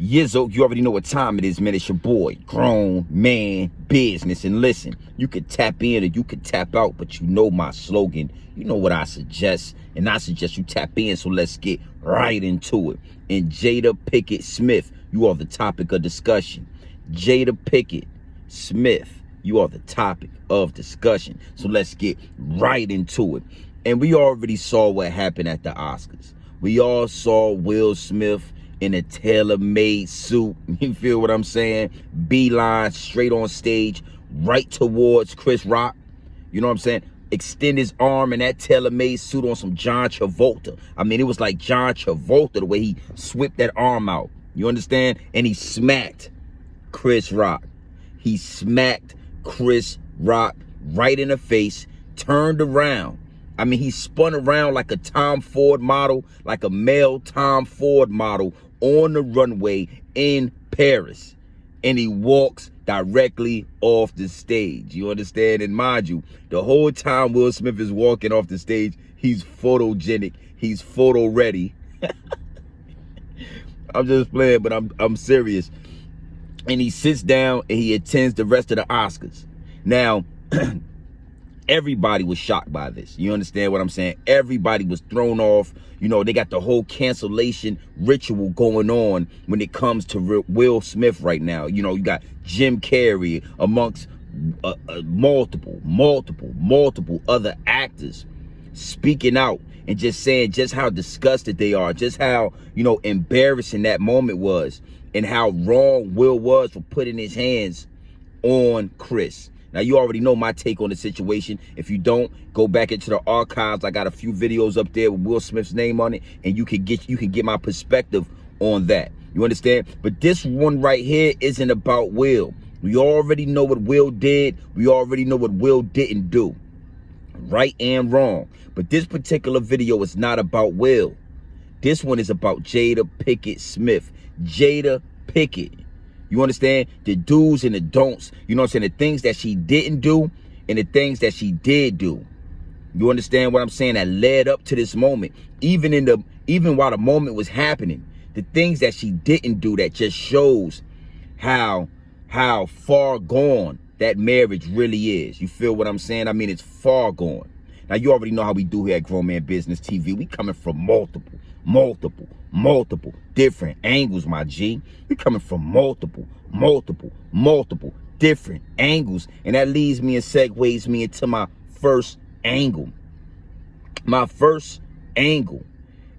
Yizzo, you already know what time it is, man. It's your boy, Grown Man Business. And listen, you could tap in or you could tap out, but you know my slogan. You know what I suggest, and I suggest you tap in, so let's get right into it. And Jada Pinkett Smith, you are the topic of discussion. Jada Pinkett Smith, you are the topic of discussion. So let's get right into it. And we already saw what happened at the Oscars. We all saw Will Smith in a tailor-made suit. You feel what I'm saying? Beeline straight on stage, right towards Chris Rock. You know what I'm saying? Extend his arm in that tailor-made suit on some John Travolta. I mean, it was like John Travolta the way he whipped that arm out. You understand? And he smacked Chris Rock. He smacked Chris Rock right in the face, turned around. I mean, he spun around like a Tom Ford model, like a male Tom Ford model on the runway in Paris. And he walks directly off the stage. You understand? And mind you, the whole time Will Smith is walking off the stage, he's photogenic. He's photo ready. I'm just playing, but I'm serious. And he sits down and he attends the rest of the Oscars. Now, everybody was shocked by this. You understand what I'm saying? Everybody was thrown off. You know, they got the whole cancellation ritual going on when it comes to Will Smith right now. You know, you got Jim Carrey amongst multiple other actors speaking out and just saying just how disgusted they are, just how, you know, embarrassing that moment was and how wrong Will was for putting his hands on Chris. Now, you already know my take on the situation. If you don't, go back into the archives. I got a few videos up there with Will Smith's name on it, and you can get my perspective on that. You understand? But this one right here isn't about Will. We already know what Will did. We already know what Will didn't do. Right and wrong. But this particular video is not about Will. This one is about Jada Pinkett Smith. Jada Pinkett. You understand? The do's and the don'ts. You know what I'm saying? The things that she didn't do and the things that she did do. You understand what I'm saying? That led up to this moment. Even while the moment was happening, the things that she didn't do that just shows how far gone that marriage really is. You feel what I'm saying? I mean, it's far gone. Now, you already know how we do here at Grown Man Business TV. We coming from multiple different angles, my G. We coming from multiple different angles. And that leads me and segues me into my first angle. My first angle.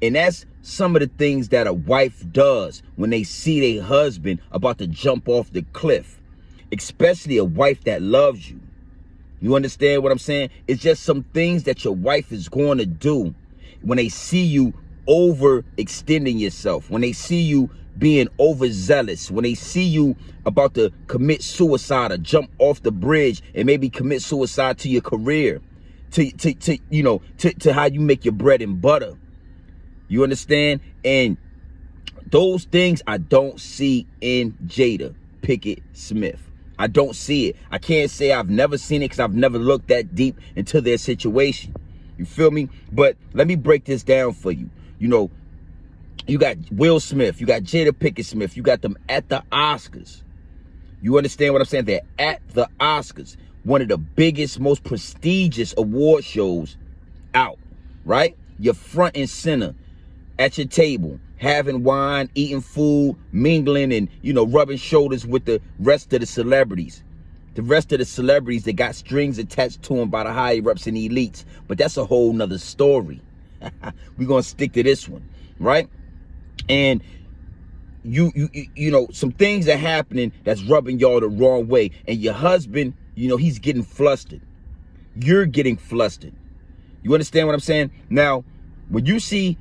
And that's some of the things that a wife does when they see their husband about to jump off the cliff. Especially a wife that loves you. You understand what I'm saying? It's just some things that your wife is going to do when they see you overextending yourself, when they see you being overzealous, when they see you about to commit suicide or jump off the bridge and maybe commit suicide to your career, to how you make your bread and butter. You understand? And those things I don't see in Jada Pinkett Smith. I don't see it. I can't say I've never seen it because I've never looked that deep into their situation. You feel me? But let me break this down for you. You know, you got Will Smith, you got Jada Pinkett Smith, you got them at the Oscars. You understand what I'm saying? They're at the Oscars, one of the biggest, most prestigious award shows out, right? You're front and center at your table, having wine, eating food, mingling, and, you know, rubbing shoulders with the rest of the celebrities. The rest of the celebrities that got strings attached to them by the higher-ups and elites. But that's a whole nother story. We're going to stick to this one, right? And you know, some things are happening that's rubbing y'all the wrong way. And your husband, you know, he's getting flustered. You're getting flustered. You understand what I'm saying? Now, when you see,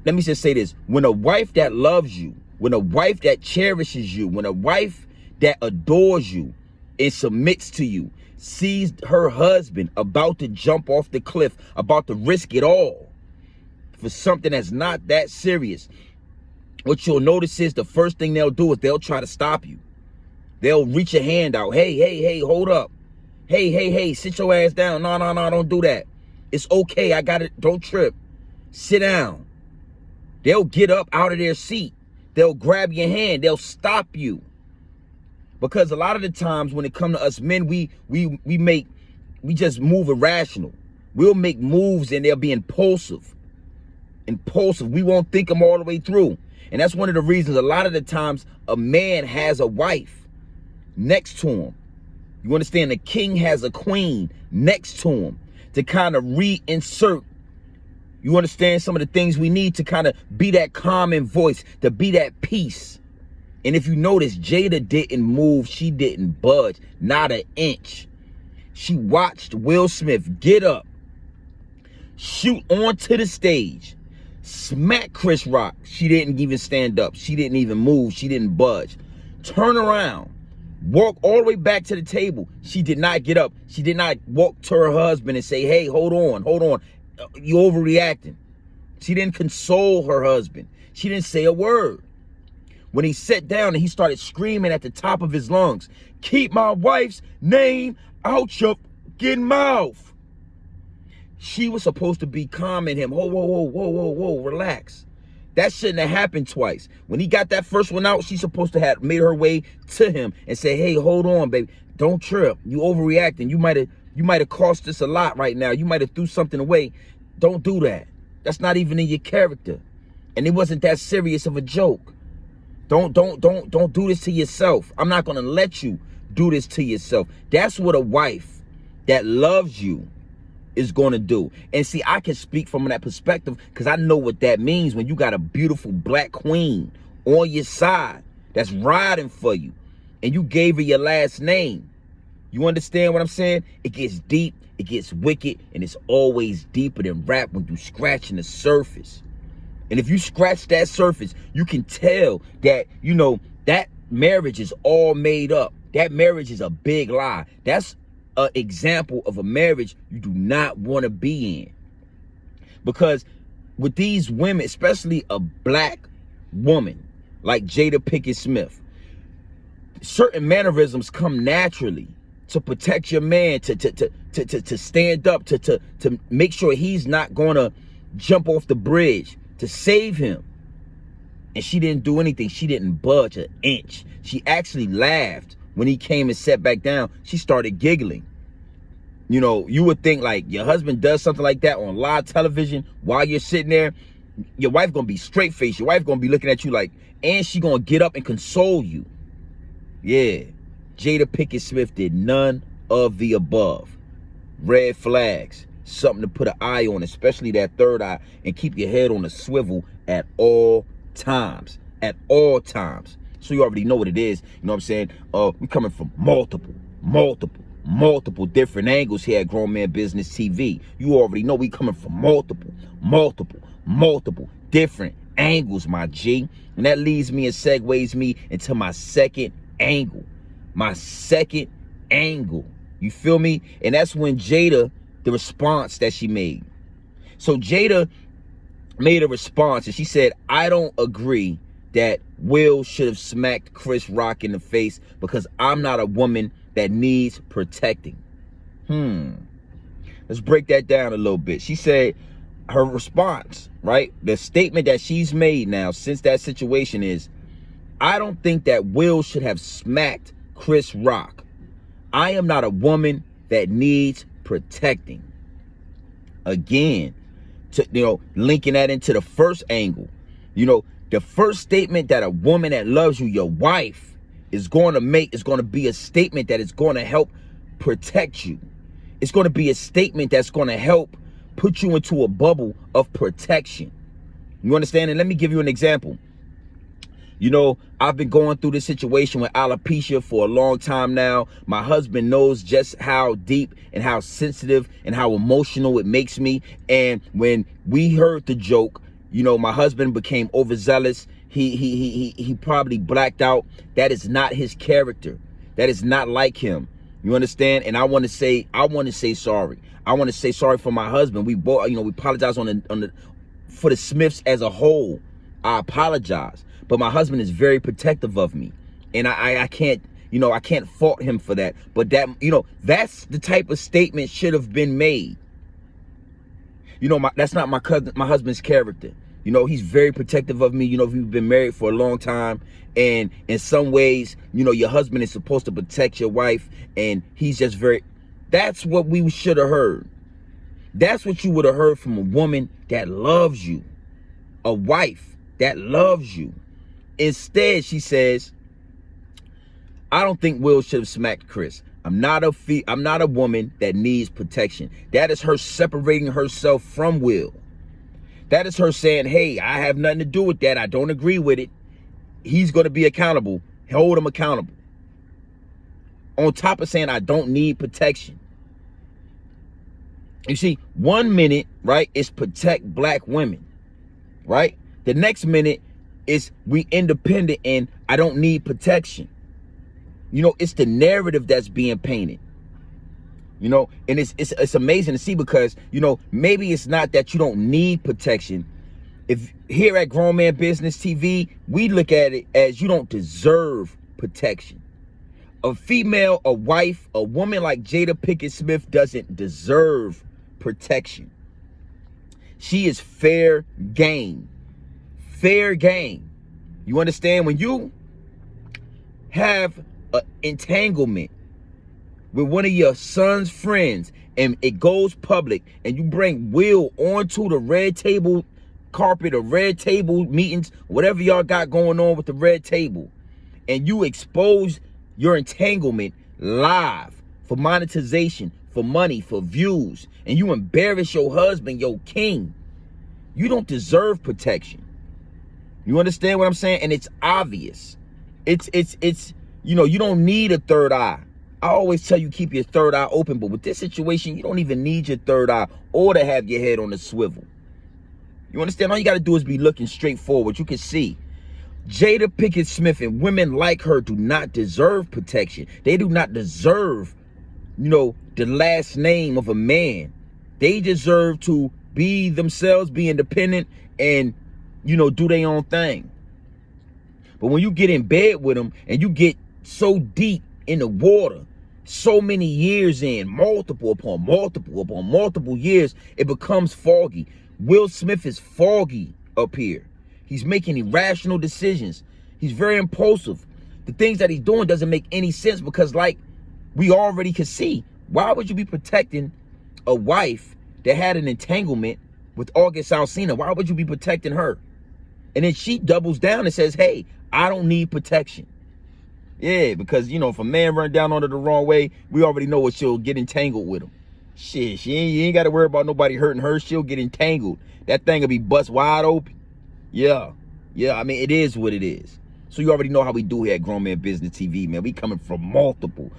let me just say this. When a wife that loves you, when a wife that cherishes you, when a wife that adores you and submits to you, sees her husband about to jump off the cliff, about to risk it all for something that's not that serious, what you'll notice is the first thing they'll do is they'll try to stop you. They'll reach a hand out. Hey, hold up. Hey, sit your ass down. No, don't do that. It's okay. I got it. Don't trip. Sit down. They'll get up out of their seat. They'll grab your hand. They'll stop you. Because a lot of the times when it comes to us men, we just move irrational. We'll make moves and they'll be impulsive. We won't think them all the way through. And that's one of the reasons a lot of the times a man has a wife next to him. You understand? The king has a queen next to him to kind of reinsert. You understand some of the things we need to kind of be that calming voice, to be that peace. And if you notice, Jada didn't move. She didn't budge, not an inch. She watched Will Smith get up, shoot onto the stage, smack Chris Rock. She didn't even stand up. She didn't even move. She didn't budge. Turn around, walk all the way back to the table. She did not get up. She did not walk to her husband and say, hey, hold on. You overreacting. She didn't console her husband. She didn't say a word. When he sat down and he started screaming at the top of his lungs, keep my wife's name out your fucking mouth. She was supposed to be calming him. Whoa, relax. That shouldn't have happened twice. When he got that first one out, she's supposed to have made her way to him and say, hey, hold on, baby. Don't trip. You overreacting. You might have cost us a lot right now. You might have threw something away. Don't do that. That's not even in your character. And it wasn't that serious of a joke. Don't do this to yourself. I'm not going to let you do this to yourself. That's what a wife that loves you is going to do. And see, I can speak from that perspective because I know what that means when you got a beautiful black queen on your side that's riding for you and you gave her your last name. You understand what I'm saying? It gets deep, it gets wicked, and it's always deeper than rap when you scratching the surface. And if you scratch that surface, you can tell that, you know, that marriage is all made up. That marriage is a big lie. That's an example of a marriage you do not want to be in. Because with these women, especially a black woman like Jada Pinkett Smith, certain mannerisms come naturally to protect your man, to stand up, to make sure he's not gonna jump off the bridge, to save him. And she didn't do anything. She didn't budge an inch. She actually laughed when he came and sat back down. She started giggling. You know, you would think like your husband does something like that on live television while you're sitting there, your wife gonna be straight faced. Your wife gonna be looking at you like, and she gonna get up and console you. Yeah, Jada Pinkett Smith did none of the above. Red flags, something to put an eye on, especially that third eye, and keep your head on a swivel at all times. At all times. So you already know what it is. You know what I'm saying? We coming from multiple different angles here at Grown Man Business TV. You already know we coming from multiple different angles, my G. And that leads me and segues me into my second angle. My second angle. You feel me? And that's when Jada, the response that she made. So Jada made a response and she said, I don't agree that Will should have smacked Chris Rock in the face because I'm not a woman that needs protecting. Let's break that down a little bit. She said her response, right? The statement that she's made now since that situation is, I don't think that Will should have smacked Chris Rock. I am not a woman that needs protecting. Again, linking that into the first angle. The first statement that a woman that loves you, your wife, is going to make is going to be a statement that is going to help protect you. It's going to be a statement that's going to help put you into a bubble of protection. You understand? And let me give you an example. I've been going through this situation with alopecia for a long time now. My husband knows just how deep and how sensitive and how emotional it makes me. And when we heard the joke, my husband became overzealous. He probably blacked out. That is not his character. That is not like him. You understand? And I want to say sorry. I want to say sorry for my husband. We both, we apologize for the Smiths as a whole. I apologize. But my husband is very protective of me. And I can't, I can't fault him for that. But that, that's the type of statement should have been made. That's not my husband's character. You know, he's very protective of me. You know, we've been married for a long time. And in some ways, you know, your husband is supposed to protect your wife. And he's just very, that's what we should have heard. That's what you would have heard from a woman that loves you. A wife that loves you. Instead, she says, I don't think Will should have smacked Chris. I'm not a woman that needs protection. That is her separating herself from Will. That is her saying, hey, I have nothing to do with that. I don't agree with it. He's going to be accountable. Hold him accountable. On top of saying I don't need protection. You see, 1 minute, right, is protect black women, right? The next minute is we independent and I don't need protection. You know, it's the narrative that's being painted. You know, and it's amazing to see because, you know, maybe it's not that you don't need protection. If here at Grown Man Business TV, we look at it as you don't deserve protection. A female, a wife, a woman like Jada Pinkett Smith doesn't deserve protection. She is fair game. Fair game. You understand? When you have an entanglement with one of your son's friends and it goes public and you bring Will onto the red table carpet or red table meetings, whatever y'all got going on with the red table, and you expose your entanglement live for monetization, for money, for views, and you embarrass your husband, your king, you don't deserve protection. You understand what I'm saying? And it's obvious. It's you know, you don't need a third eye. I always tell you keep your third eye open, but with this situation, you don't even need your third eye or to have your head on a swivel. You understand? All you got to do is be looking straight forward. You can see Jada Pinkett Smith and women like her do not deserve protection. They do not deserve, you know, the last name of a man. They deserve to be themselves, be independent, and, you know, do their own thing. But when you get in bed with them and you get so deep in the water, so many years in, multiple upon multiple years, it becomes foggy. Will Smith is foggy up here. He's making irrational decisions. He's very impulsive. The things that he's doing doesn't make any sense because, like we already could see, why would you be protecting a wife that had an entanglement with August Alsina? Why would you be protecting her? And then she doubles down and says, hey, I don't need protection. Yeah, because, you know, if a man run down on her the wrong way, we already know what she'll get entangled with him. Shit, you ain't got to worry about nobody hurting her. She'll get entangled. That thing will be bust wide open. Yeah, I mean, it is what it is. So you already know how we do here at Grown Man Business TV, man. We coming from multiple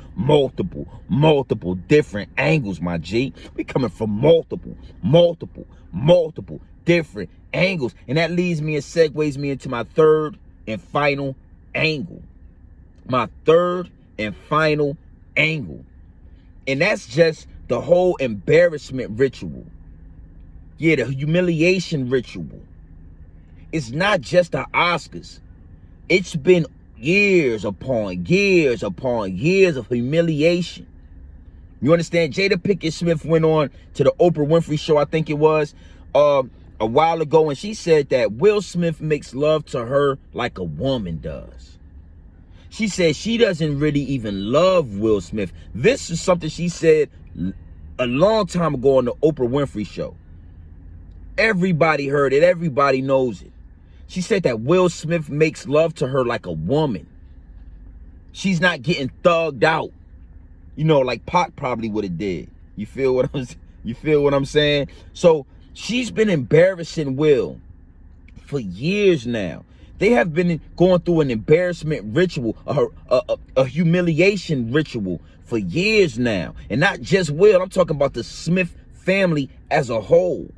different angles, my G. We coming from multiple different angles. And that leads me and segues me into my third and final angle. My third and final angle. And that's just the whole embarrassment ritual. Yeah, the humiliation ritual. It's not just the Oscars. It's been years upon years of humiliation. You understand? Jada Pinkett Smith went on to the Oprah Winfrey Show, I think it was, a while ago, and she said that Will Smith makes love to her like a woman does. She said she doesn't really even love Will Smith. This is something she said a long time ago on the Oprah Winfrey Show. Everybody heard it. Everybody knows it. She said that Will Smith makes love to her like a woman. She's not getting thugged out, you know, like Pac probably would have did. You feel what I'm saying? So she's been embarrassing Will for years now. They have been going through an embarrassment ritual, a humiliation ritual for years now. And not just Will, I'm talking about the Smith family as a whole.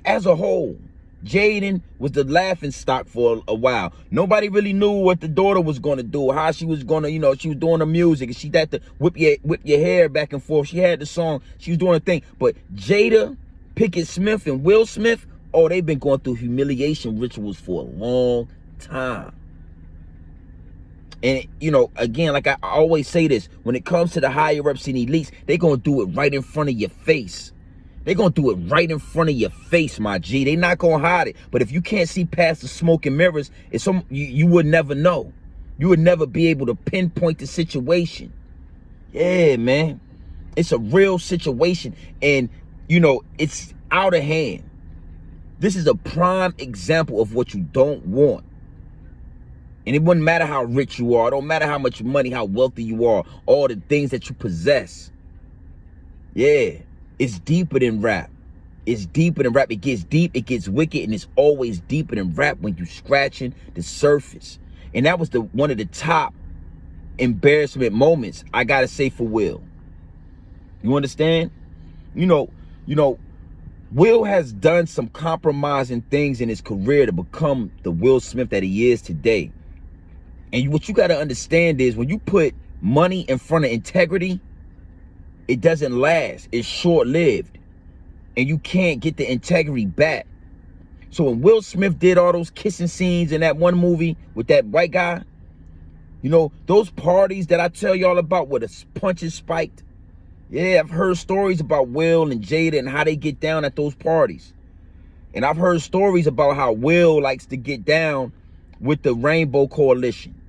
As a whole. Jaden was the laughing stock for a while. Nobody really knew what the daughter was going to do, how she was going to, you know, she was doing the music, and she had to whip your hair back and forth. She had the song, she was doing a thing. But Jada Pinkett Smith and Will Smith, oh, they've been going through humiliation rituals for a long time. And, you know, again, like I always say this, when it comes to the higher ups and elites, they're going to do it right in front of your face. They gonna do it right in front of your face, my G. They not gonna hide it. But if you can't see past the smoke and mirrors, you would never know. You would never be able to pinpoint the situation. Yeah, man. It's a real situation, and you know, it's out of hand. This is a prime example of what you don't want. And it wouldn't matter how rich you are. It don't matter how much money, how wealthy you are, all the things that you possess. Yeah, it's deeper than rap. It's deeper than rap. It gets deep, it gets wicked, and it's always deeper than rap when you scratching the surface. And that was one of the top embarrassment moments, I gotta say, for Will. You understand? You know, Will has done some compromising things in his career to become the Will Smith that he is today. And what you gotta understand is when you put money in front of integrity, it doesn't last. It's short-lived. And you can't get the integrity back. So when Will Smith did all those kissing scenes in that one movie with that white guy, you know, those parties that I tell y'all about where the punches spiked. Yeah, I've heard stories about Will and Jada and how they get down at those parties. And I've heard stories about how Will likes to get down with the Rainbow Coalition,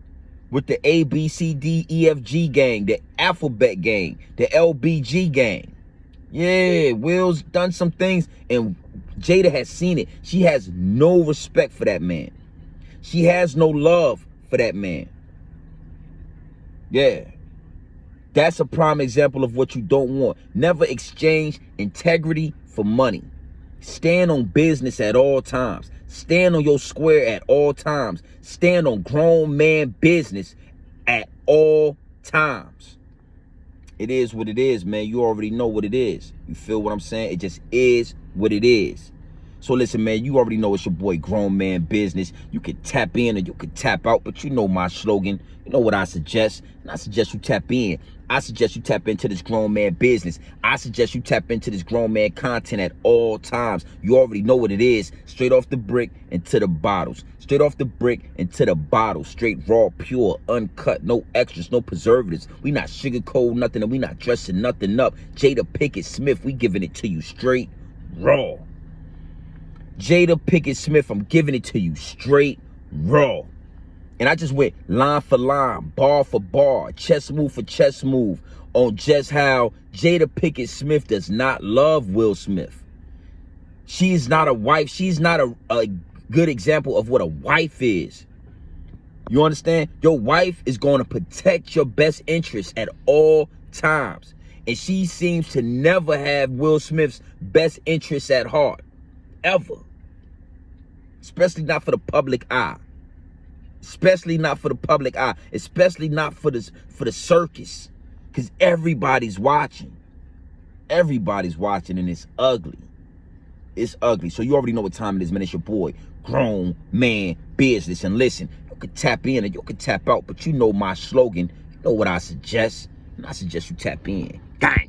with the ABCDEFG gang, the Alphabet gang, the LBG gang. Yeah, Will's done some things, and Jada has seen it. She has no respect for that man. She has no love for that man. Yeah. That's a prime example of what you don't want. Never exchange integrity for money. Stand on business at all times. Stand on your square at all times. Stand on grown man business at all times. It is what it is, man. You already know what it is. You feel what I'm saying? It just is what it is. So listen, man, you already know it's your boy Grown Man Business. You can tap in or you can tap out, but you know my slogan. You know what I suggest. And I suggest you tap in. I suggest you tap into this grown man business. I suggest you tap into this grown man content at all times. You already know what it is. Straight off the brick into the bottles. Straight off the brick into the bottle. Straight raw, pure, uncut, no extras, no preservatives. We not sugarcoat nothing and we not dressing nothing up. Jada Pinkett Smith, we giving it to you straight raw. Jada Pinkett Smith, I'm giving it to you straight raw. And I just went line for line, bar for bar, chess move for chess move on just how Jada Pinkett Smith does not love Will Smith. She's not a wife. She's not a good example of what a wife is. You understand? Your wife is going to protect your best interests at all times. And she seems to never have Will Smith's best interests at heart. Ever. Especially not for the public eye. Especially not for the public eye. Especially not for the circus. Because everybody's watching. Everybody's watching, and it's ugly. It's ugly. So you already know what time it is, man. It's your boy, Grown Man Business. And listen, you can tap in and you can tap out, but you know my slogan. You know what I suggest. And I suggest you tap in. Gang.